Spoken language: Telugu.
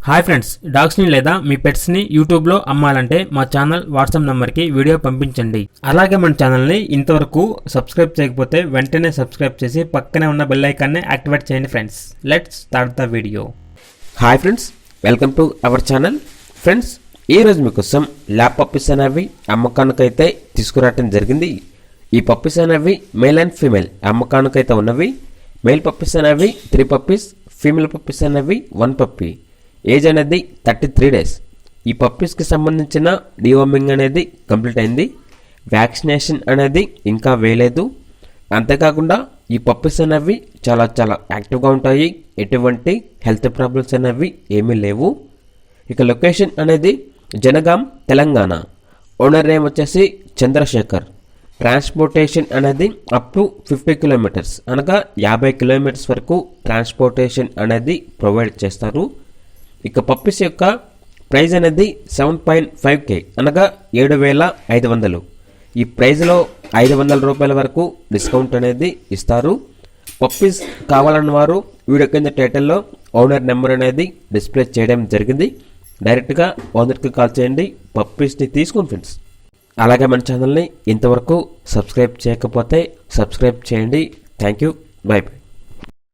హాయ్ ఫ్రెండ్స్, డాగ్స్ని లేదా మీ పెట్స్ని యూట్యూబ్లో అమ్మాలంటే మా ఛానల్ వాట్సాప్ నెంబర్కి వీడియో పంపించండి. అలాగే మన ఛానల్ని ఇంతవరకు సబ్స్క్రైబ్ చేయకపోతే వెంటనే సబ్స్క్రైబ్ చేసి పక్కనే ఉన్న బెల్ ఐకాన్ని యాక్టివేట్ చేయండి friends. Let's start the video. Hi friends, welcome to our channel. Friends, ఈరోజు మీకోసం ల్యాబ్ పప్పీస్ అనేవి అమ్మకానికైతే తీసుకురావడం జరిగింది. ఈ పప్పీస్ అనేవి మేల్ అండ్ ఫీమేల్ అమ్మకానికైతే ఉన్నవి. మేల్ పప్పీస్ అనేవి 3 పప్పీస్, ఫీమేల్ పప్పీస్ అనేవి 1 పప్పీ. ఏజ్ అనేది 33 days. ఈ పప్పీస్కి సంబంధించిన డివార్మింగ్ అనేది కంప్లీట్ అయింది. వ్యాక్సినేషన్ అనేది ఇంకా వేయలేదు. అంతేకాకుండా ఈ పప్పీస్ అనేవి చాలా యాక్టివ్గా ఉంటాయి. ఎటువంటి హెల్త్ ప్రాబ్లమ్స్ అనేవి ఏమీ లేవు. ఇక లొకేషన్ అనేది జనగాం, తెలంగాణ. ఓనర్ నేమ్ వచ్చేసి చంద్రశేఖర్. ట్రాన్స్పోర్టేషన్ అనేది అప్ టు 50 kilometers, అనగా 50 kilometers వరకు ట్రాన్స్పోర్టేషన్ అనేది ప్రొవైడ్ చేస్తారు. ఇక పప్పీస్ యొక్క ప్రైజ్ అనేది 7.5K, అనగా 7,500. ఈ ప్రైజ్లో 500 రూపాయల వరకు డిస్కౌంట్ అనేది ఇస్తారు. పప్పీస్ కావాలన్న వారు వీడియో కింద టైటిల్లో ఓనర్ నెంబర్ అనేది డిస్ప్లే చేయడం జరిగింది. డైరెక్ట్గా ఓనర్కి కాల్ చేయండి, పప్పీస్ని తీసుకోండి ఫ్రెండ్స్. అలాగే మన ఛానల్ని ఇంతవరకు సబ్స్క్రైబ్ చేయకపోతే సబ్స్క్రైబ్ చేయండి. Thank you, by by.